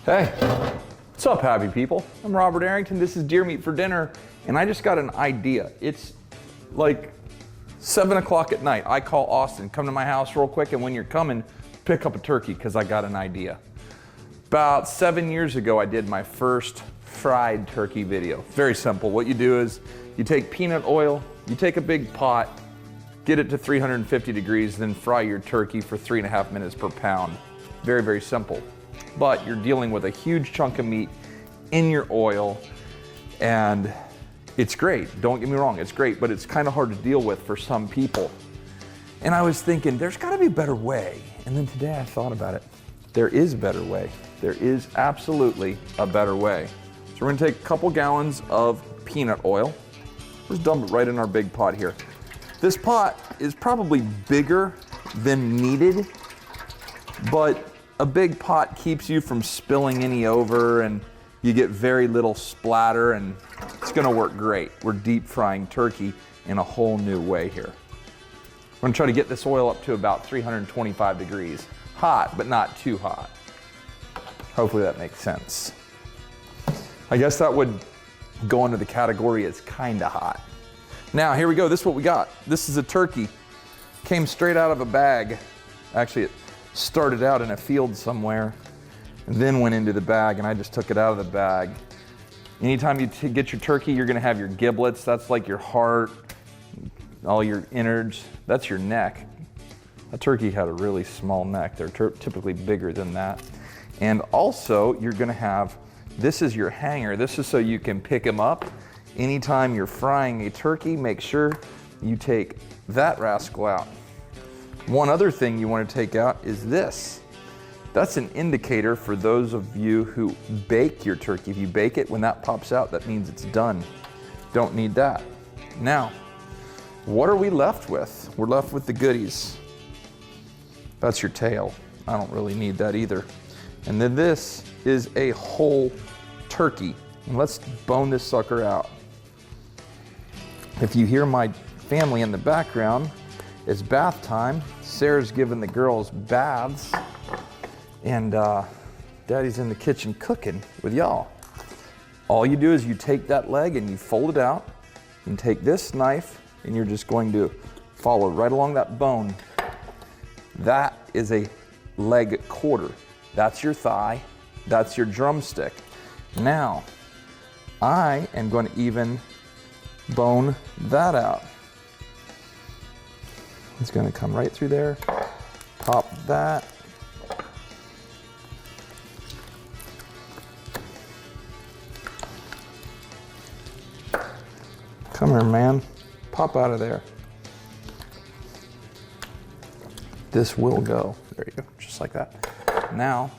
Hey, what's up, happy people? I'm Robert Arrington. This is Deer Meat for Dinner, and I just got an idea. It's like 7 o'clock at night. I call Austin, come to my house real quick, and when you're coming, pick up a turkey because I got an idea. About 7 years ago, I did my first fried turkey video. Very simple. What you do is you take peanut oil, you take a big pot, get it to 350 degrees, then fry your turkey for 3.5 minutes per pound. Very, very simple. But you're dealing with a huge chunk of meat in your oil, and it's great. Don't get me wrong, it's great, but it's kind of hard to deal with for some people. And I was thinking, there's gotta be a better way. And then today I thought about it. There is a better way. There is absolutely a better way. So we're gonna take a couple gallons of peanut oil. Just dump it right in our big pot here. This pot is probably bigger than needed, but a big pot keeps you from spilling any over, and you get very little splatter, and it's gonna work great. We're deep frying turkey in a whole new way here. We're gonna try to get this oil up to about 325 degrees. Hot, but not too hot. Hopefully that makes sense. I guess that would go into the category as kinda hot. Now, here we go. This is what we got. This is a turkey. Came straight out of a bag. Actually, it started out in a field somewhere and then went into the bag, and I just took it out of the bag. Anytime you get your turkey, you're gonna have your giblets. That's like your heart, all your innards. That's your neck. A turkey had a really small neck. They're typically bigger than that. And also, you're gonna have, this is your hanger. This is so you can pick them up. Anytime you're frying a turkey, make sure you take that rascal out. One other thing you want to take out is this. That's an indicator for those of you who bake your turkey. If you bake it, when that pops out, that means it's done. Don't need that. Now, what are we left with? We're left with the goodies. That's your tail. I don't really need that either. And then this is a whole turkey. And let's bone this sucker out. If you hear my family in the background, it's bath time. Sarah's giving the girls baths, and Daddy's in the kitchen cooking with y'all. All you do is you take that leg and you fold it out, and take this knife, and you're just going to follow right along that bone. That is a leg quarter. That's your thigh. That's your drumstick. Now, I am going to even bone that out. It's going to come right through there. Pop that. Come here, man. Pop out of there. This will go. There you go, just like that. Now,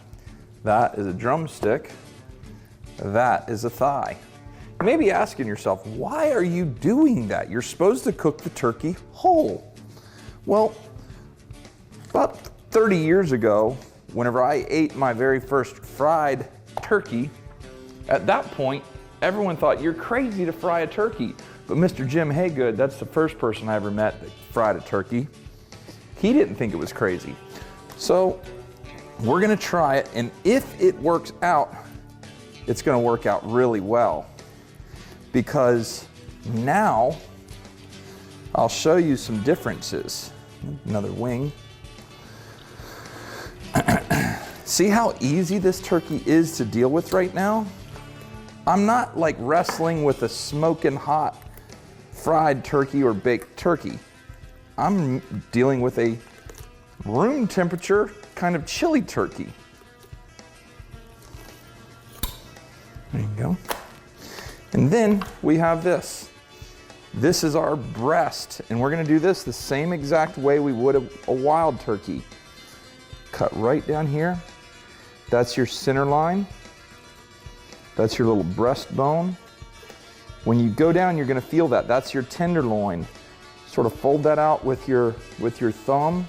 that is a drumstick. That is a thigh. You may be asking yourself, why are you doing that? You're supposed to cook the turkey whole. Well, about 30 years ago, whenever I ate my very first fried turkey, at that point, everyone thought you're crazy to fry a turkey. But Mr. Jim Haygood, that's the first person I ever met that fried a turkey, he didn't think it was crazy. So we're gonna try it, and if it works out, it's gonna work out really well. Because now, I'll show you some differences. Another wing. See how easy this turkey is to deal with right now? I'm not like wrestling with a smoking hot fried turkey or baked turkey. I'm dealing with a room temperature kind of chili turkey. There you go. And then we have this. This is our breast, and we're gonna do this the same exact way we would a wild turkey. Cut right down here. That's your center line. That's your little breastbone. When you go down, you're gonna feel that. That's your tenderloin. Sort of fold that out with your thumb.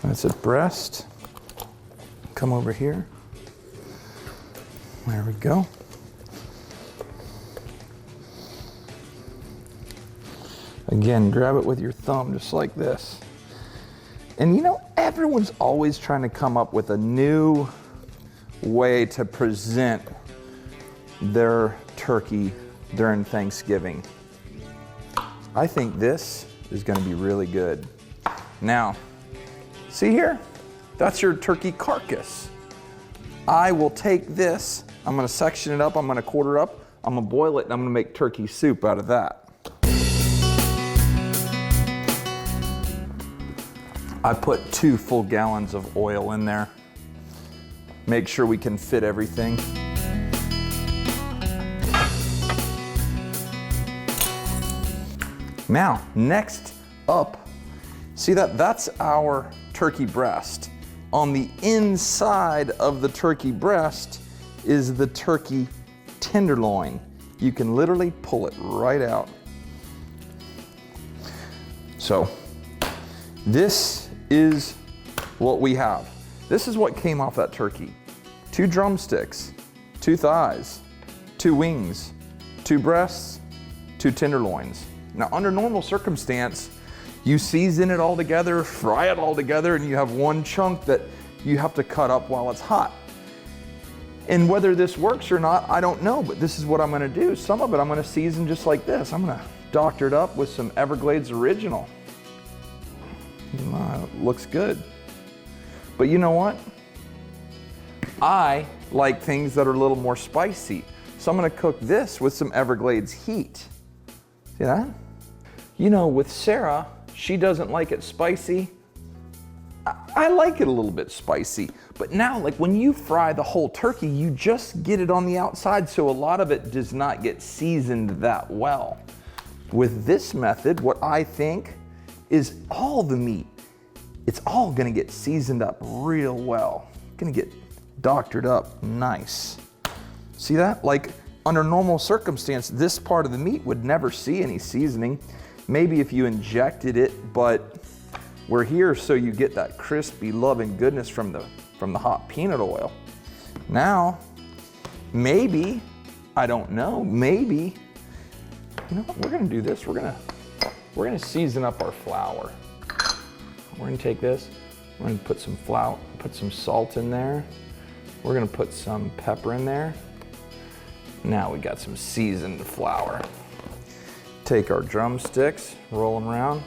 That's a breast. Come over here. There we go. Again, grab it with your thumb just like this. And you know, everyone's always trying to come up with a new way to present their turkey during Thanksgiving. I think this is going to be really good. Now, see here? That's your turkey carcass. I will take this, I'm going to section it up, I'm going to quarter it up, I'm going to boil it, and I'm going to make turkey soup out of that. I put 2 full gallons of oil in there. Make sure we can fit everything. Now, next up, see that's our turkey breast. On the inside of the turkey breast is the turkey tenderloin. You can literally pull it right out. So, this is what we have. This is what came off that turkey. 2 drumsticks, 2 thighs, 2 wings, 2 breasts, 2 tenderloins. Now, under normal circumstance, you season it all together, fry it all together, and you have one chunk that you have to cut up while it's hot. And whether this works or not, I don't know, but this is what I'm gonna do. Some of it I'm gonna season just like this. I'm gonna doctor it up with some Everglades Original. It looks good. But you know what? I like things that are a little more spicy. So I'm gonna cook this with some Everglades Heat. See that? You know, with Sarah, she doesn't like it spicy. I like it a little bit spicy. But now, like when you fry the whole turkey, you just get it on the outside, so a lot of it does not get seasoned that well. With this method, what I think is all the meat, it's all gonna get seasoned up real well. Gonna get doctored up nice. See that? Like under normal circumstance, this part of the meat would never see any seasoning. Maybe if you injected it, but we're here so you get that crispy loving goodness from the hot peanut oil. Now, maybe, I don't know, maybe, you know what, we're gonna do this. We're gonna season up our flour. We're gonna take this, we're gonna put some flour, put some salt in there. We're gonna put some pepper in there. Now we got some seasoned flour. Take our drumsticks, roll them around.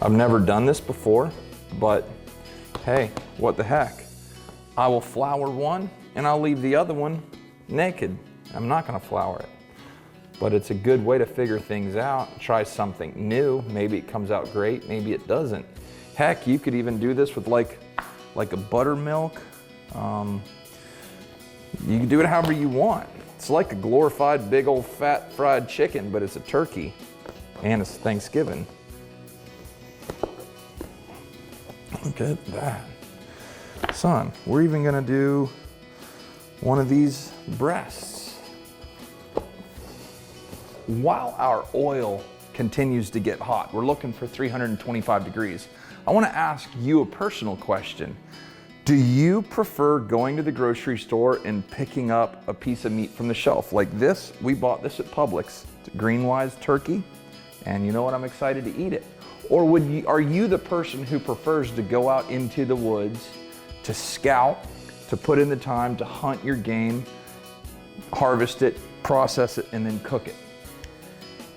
I've never done this before, but hey, what the heck? I will flour one and I'll leave the other one naked. I'm not gonna flour it. But it's a good way to figure things out, try something new. Maybe it comes out great, maybe it doesn't. Heck, you could even do this with like a buttermilk. You can do it however you want. It's like a glorified big old fat fried chicken, but it's a turkey and it's Thanksgiving. Look at that. Son, we're even gonna do one of these breasts. While our oil continues to get hot, we're looking for 325 degrees. I wanna ask you a personal question. Do you prefer going to the grocery store and picking up a piece of meat from the shelf? Like this, we bought this at Publix, it's a Greenwise turkey, and you know what, I'm excited to eat it. Or are you the person who prefers to go out into the woods, to scout, to put in the time, to hunt your game, harvest it, process it, and then cook it?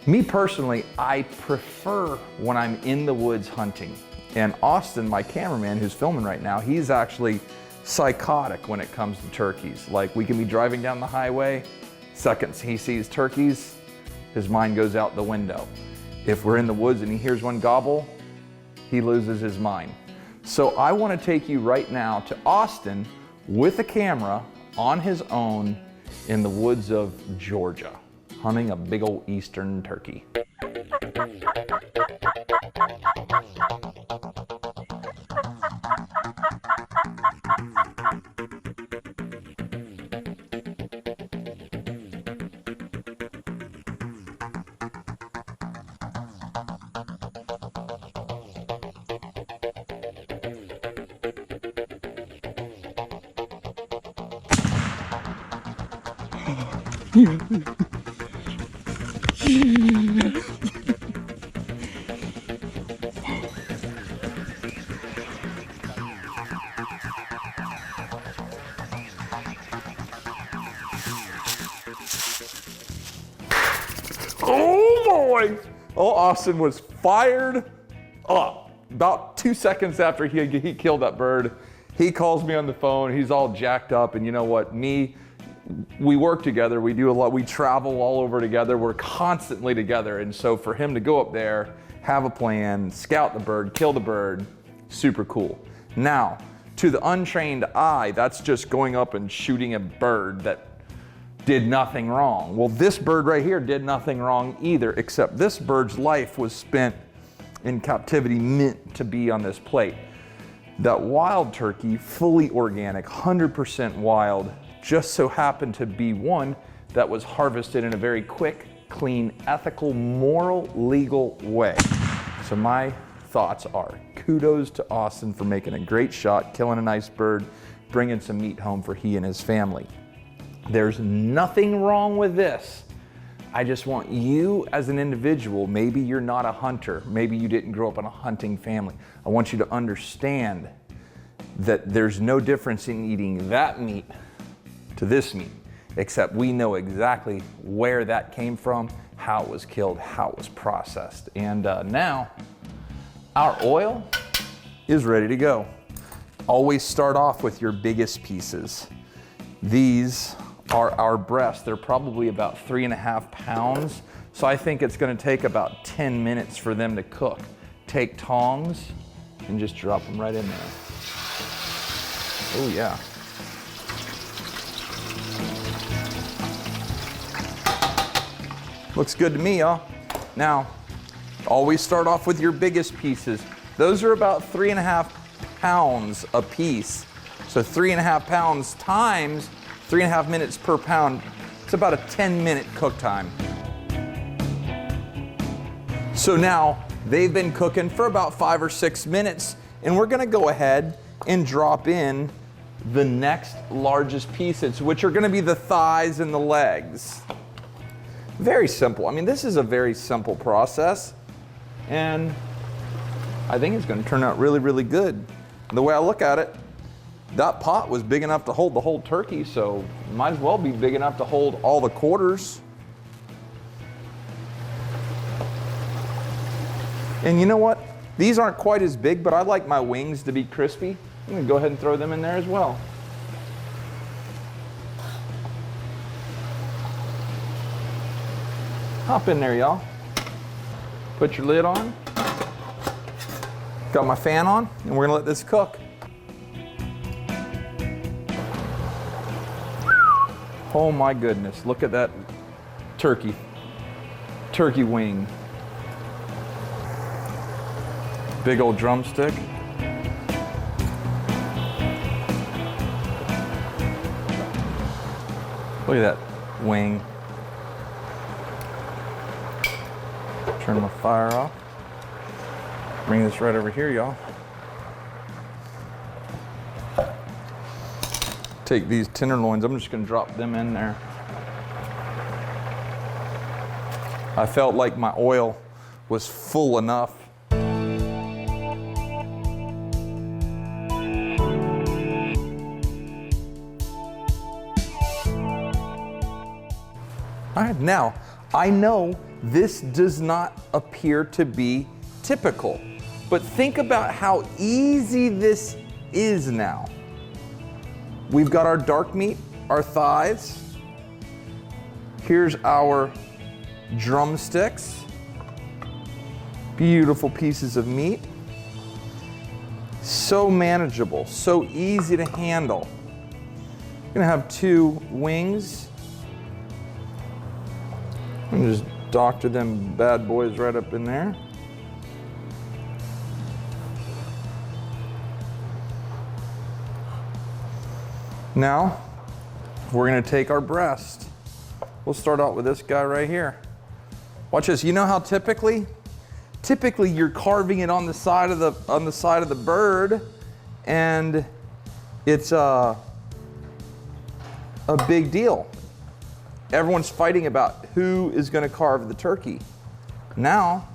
Me personally, I prefer when I'm in the woods hunting. And Austin, my cameraman who's filming right now, he's actually psychotic when it comes to turkeys. Like we can be driving down the highway, seconds he sees turkeys, his mind goes out the window. If we're in the woods and he hears one gobble, he loses his mind. So I want to take you right now to Austin with a camera on his own in the woods of Georgia, hunting a big old eastern turkey. Oh boy! Oh, Austin was fired up. About 2 seconds after he killed that bird, he calls me on the phone. He's all jacked up, and you know what? We work together. We do a lot. We travel all over together. We're constantly together, and so for him to go up there, have a plan, scout the bird, kill the bird, super cool. Now, to the untrained eye, that's just going up and shooting a bird that did nothing wrong. Well, this bird right here did nothing wrong either, except this bird's life was spent in captivity, meant to be on this plate. That wild turkey, fully organic, 100% wild, just so happened to be one that was harvested in a very quick, clean, ethical, moral, legal way. So my thoughts are, kudos to Austin for making a great shot, killing a nice bird, bringing some meat home for he and his family. There's nothing wrong with this. I just want you as an individual, maybe you're not a hunter, maybe you didn't grow up in a hunting family. I want you to understand that there's no difference in eating that meat to this meat, except we know exactly where that came from, how it was killed, how it was processed. And now our oil is ready to go. Always start off with your biggest pieces. These are our breasts. They're probably about 3.5 pounds. So I think it's gonna take about 10 minutes for them to cook. Take tongs and just drop them right in there. Oh yeah. Looks good to me, y'all. Now, always start off with your biggest pieces. Those are about 3.5 pounds a piece. So 3.5 pounds times 3.5 minutes per pound. It's about a 10-minute cook time. So now they've been cooking for about 5 or 6 minutes, and we're gonna go ahead and drop in the next largest pieces, which are gonna be the thighs and the legs. Very simple. I mean, this is a very simple process, and I think it's gonna turn out really, really good. The way I look at it, that pot was big enough to hold the whole turkey, so might as well be big enough to hold all the quarters. And you know what? These aren't quite as big, but I like my wings to be crispy. I'm gonna go ahead and throw them in there as well. Hop in there, y'all. Put your lid on. Got my fan on, and we're gonna let this cook. Oh my goodness, look at that turkey wing. Big old drumstick. Look at that wing. Turn my fire off. Bring this right over here, y'all. Take these tenderloins, I'm just gonna drop them in there. I felt like my oil was full enough. All right, now, I know this does not appear to be typical, but think about how easy this is now. We've got our dark meat, our thighs. Here's our drumsticks. Beautiful pieces of meat. So manageable, so easy to handle. I'm gonna have 2 wings. I'm gonna just doctor them bad boys right up in there. Now, we're gonna take our breast. We'll start out with this guy right here. Watch this. You know how typically you're carving it on the side of the bird, and it's a big deal. everyone's fighting about who is gonna carve the turkey. Now,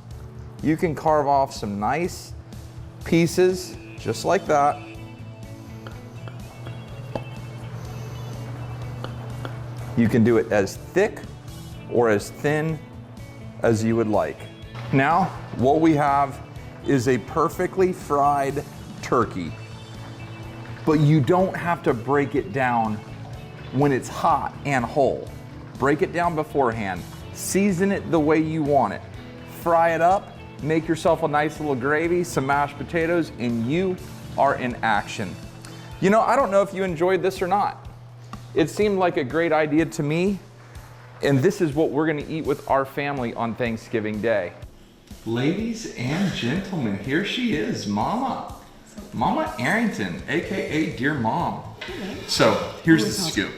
you can carve off some nice pieces, just like that. You can do it as thick or as thin as you would like. Now, what we have is a perfectly fried turkey, but you don't have to break it down when it's hot and whole. Break it down beforehand, season it the way you want it, fry it up, make yourself a nice little gravy, some mashed potatoes, and you are in action. You know, I don't know if you enjoyed this or not. It seemed like a great idea to me, and this is what we're gonna eat with our family on Thanksgiving Day. Ladies and gentlemen, here she is, Mama. Mama Arrington, AKA Dear Mom. So here's the scoop.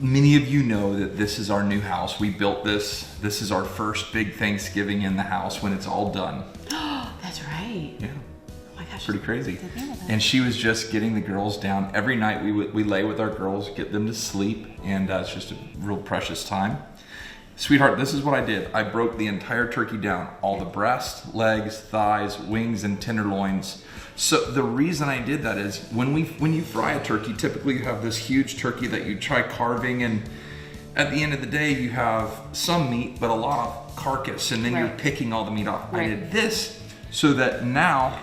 Many of you know that this is our new house. We built this. This is our first big Thanksgiving in the house when it's all done. That's right. Yeah. Oh my gosh. Pretty crazy. And she was just getting the girls down. Every night we lay with our girls, get them to sleep, and it's just a real precious time. Sweetheart, this is what I did. I broke the entire turkey down. All the breast, legs, thighs, wings, and tenderloins. So the reason I did that is when you fry a turkey, typically you have this huge turkey that you try carving, and at the end of the day you have some meat, but a lot of carcass, and then you're picking all the meat off. I did this so that now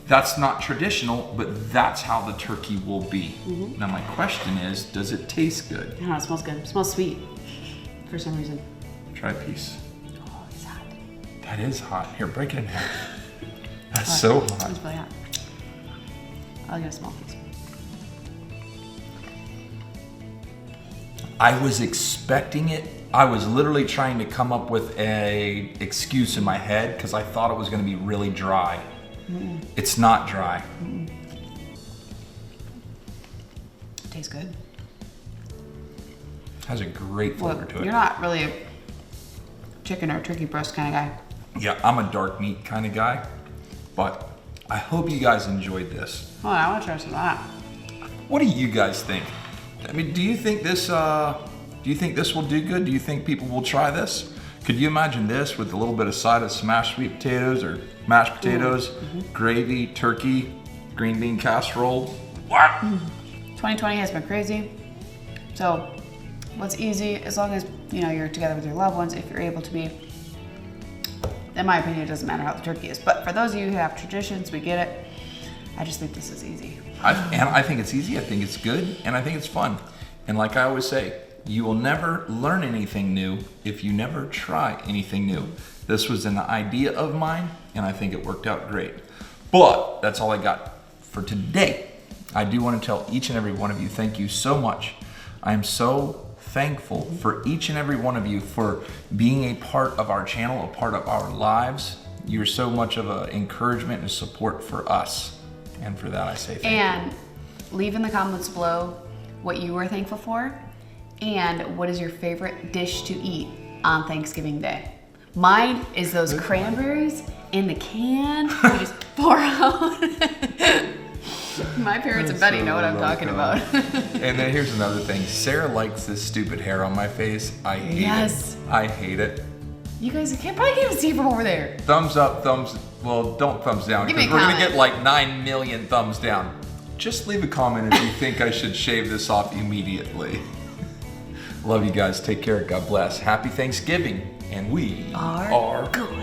that's not traditional, but that's how the turkey will be. Now my question is, does it taste good? I don't know, it smells good. It smells sweet for some reason. Try a piece. Oh, it's hot. That is hot. Here, break it in half. That's so hot. It's really hot. I'll get a small piece. I was expecting it. I was literally trying to come up with a excuse in my head because I thought it was going to be really dry. It's not dry. It tastes good. Has a great flavor to it. You're not really a chicken or turkey breast kind of guy. Yeah, I'm a dark meat kind of guy, but I hope you guys enjoyed this. Oh, I want to try some of that. What do you guys think? I mean, do you think this will do good? Do you think people will try this? Could you imagine this with a little bit of side of smashed sweet potatoes or mashed potatoes, gravy, turkey, green bean casserole? What? 2020 has been crazy. So what's easy, as long as you're together with your loved ones, if you're able to be. In my opinion, it doesn't matter how the turkey is. But for those of you who have traditions, we get it. I just think this is easy. I think it's easy, I think it's good, and I think it's fun. And like I always say, you will never learn anything new if you never try anything new. This was an idea of mine, and I think it worked out great. But that's all I got for today. I do want to tell each and every one of you, thank you so much. I am so thankful for each and every one of you for being a part of our channel, a part of our lives. You're so much of an encouragement and support for us. And for that, I say thank you. And leave in the comments below what you were thankful for and what is your favorite dish to eat on Thanksgiving Day. Mine is those cranberries in the can. You just pour out. My parents and Betty know what I'm talking about. And then here's another thing. Sarah likes this stupid hair on my face. I hate it. I hate it. You guys probably can't even see from over there. Thumbs up, well, don't thumbs down, because we're gonna get like 9 million thumbs down. Just leave a comment if you think I should shave this off immediately. Love you guys, take care, God bless. Happy Thanksgiving, and we are good.